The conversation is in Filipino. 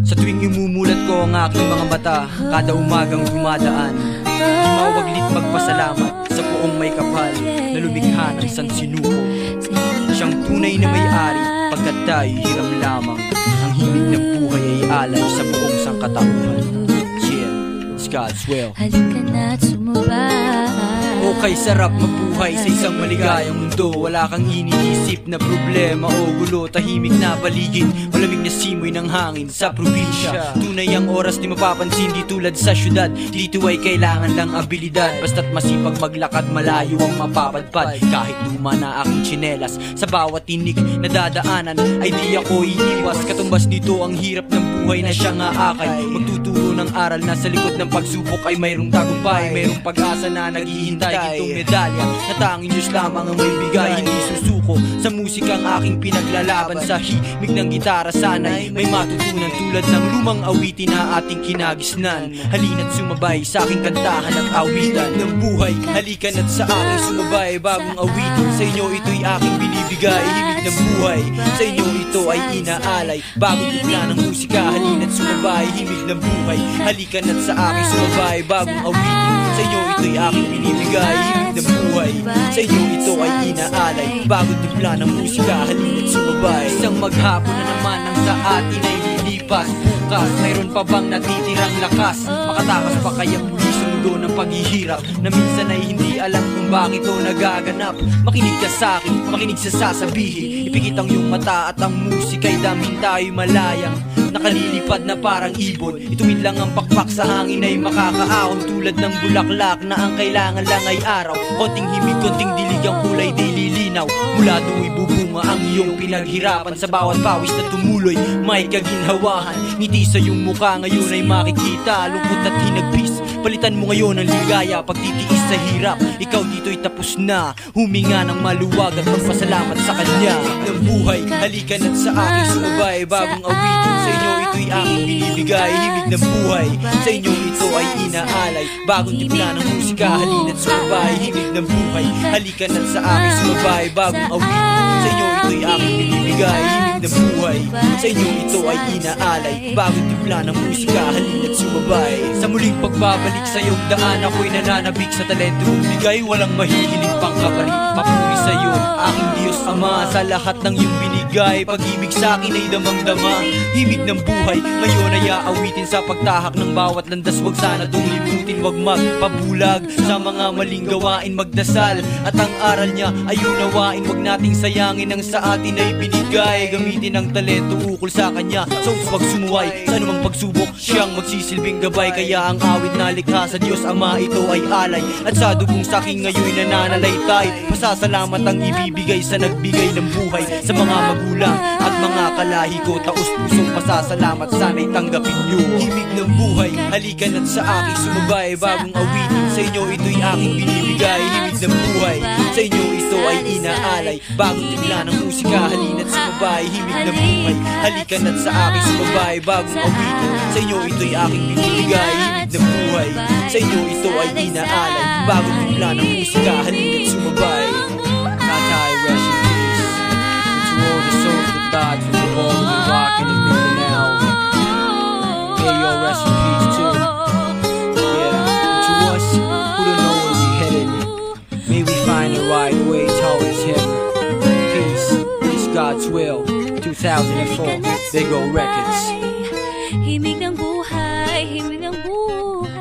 Sa tuwing imumulat ko ang aking mga mata, kada umagang dumadaan, di mawaglit magpasalamat sa poong may kapal na lumikha ng sansinuko. Siyang tunay na may-ari pagkat tayo hiram lamang. Ang himig ng buhay ay alay sa buong sangkatauhan. Yeah, it's God's will. Halika na't sumabay. Okay, sarap mabuhay sa isang maligayang mundo. Wala kang iniisip na problema o gulo. Tahimik na paligid, malamig na simoy ng hangin sa probinsya. Tunay ang oras di mapapansin, di tulad sa syudad. Dito ay kailangan lang abilidad. Basta't masipag maglakad, malayo ang mapapadpad. Kahit luma na aking tsinelas, sa bawat tinig na dadaanan ay di ako iiwas. Katumbas dito ang hirap ng buhay na siyang aakay. Magtuturo ng aral na sa likod ng pagsubok ay mayroong tagumpay. Mayroong pag-asa na naghihintay, gintong medalya na tanging Diyos lamang ang may bigay. Hindi susuko sa musikang aking pinaglalaban. Sa himig ng gitara sana'y may matutunan, tulad ng lumang awitin na ating kinagisnan. Halina't sumabay sa aking kantahan at awitan ng buhay. Halika na't sa aking sumabay, bagong awitin. Sa inyo ito'y aking binibigay, himig ng buhay. Sa inyo ito ay inaalay, bagong timpla ng musika. Halina't sumabay, himig ng buhay. Halika na't sa aking sumabay, bagong awitin. Sa inyo ito'y aking binibigay, himig ng buhay. Sa inyo ito ay inaalay, bagong timpla ng musika. Halina't sumabay. Isang maghapon na naman ang sa atin ay lilipas. Bukas, mayroon pa bang natitirang lakas? Makatakas pa kaya muli sa mundo ng paghihirap na minsan ay hindi alam kung bakit ito nagaganap. Makinig ka sa akin, makinig sa sasabihin. Ipikit ang iyong mata at ang musika'y damin tayo'y malayang nakalilipad na parang ibon. Ituwid lang ang pakpak sa hangin ay makakaahon, tulad ng bulaklak na ang kailangan lang ay araw. Konting himig, konting dilig, ang kulay di lilinaw. Mula do'y bubunga ang iyong pinaghirapan. Sa bawat pawis na tumuloy may kaginhawahan. Ngiti sa iyong mukha ngayon ay makikita. Lungkot at hinagpis, palitan mo ngayon ang ligaya. Pagtitiis sa hirap, ikaw dito'y tapos na. Huminga ng maluwag at magpasalamat sa Kanya ng buhay. Halika na't sa aking sumabay, bagong awitin. Sa inyo ito'y aking binibigay, himig ng buhay. Sa inyo ito ay inaalay, bagong timpla ng musika. Halina't sumabay, himig ng buhay. Halika na't sa aking sumabay, bagong awitin. Sa inyo ito'y aking binibigay, himig ng buhay. Sa inyo ito ay inaalay, bagong timpla ng musika. Halina't sumabay. Sa muling pagbabalik sa iyong daan, ako'y nananabik sa talento mong bigay. Walang mahihiling pang kabalik, papuri sa iyo aking Diyos Ama. Sa lahat ng iyong binigay, pag-ibig sa akin ay damang-dama. Himig ng buhay, ngayon ay aawitin. Sa pagtahak ng bawat landas, wag sana itong limutin. Wag magpabulag sa mga maling gawain, magdasal at ang aral niya ay unawain. Wag nating sayangin ang sa atin ay binigay. Gamitin ang talento ukol sa Kanya. So wag sumuway sa anumang pagsubok, siyang magsisilbing gabay. Kaya ang awit na likha sa Diyos Ama, ito ay alay. At sa dugong saking ngayon nananalaytay, pasasalamat ang ibibigay sa nagbigay ng buhay. Sa mga magulang at mga kalahi ko, taos pusong pasasalamat, sana'y tanggapin niyo. Himig ng buhay, halika na't sa aking sumabay, bagong awitin. Sa inyo ito'y aking binibigay, himig ng buhay. Sa inyo ito ay inaalay, bagong timpla ng musika. Halina't sumabay, himig ng buhay. Halika na't sa aking sumabay, bagong awitin. Sa inyo ito'y aking binibigay, himig ng buhay. Sa inyo ito ay inaalay, bagong timpla ng musika. Halina't sumabay. Tatay, rest in peace. To all the souls that died from the war, the rock and the building now. May your rest in peace too. Yeah, to us who don't know where we headed, may we find the right way towards heaven. Peace, it's God's will. 2004, Big O Records. Himig ng buhay, himig ng buhay.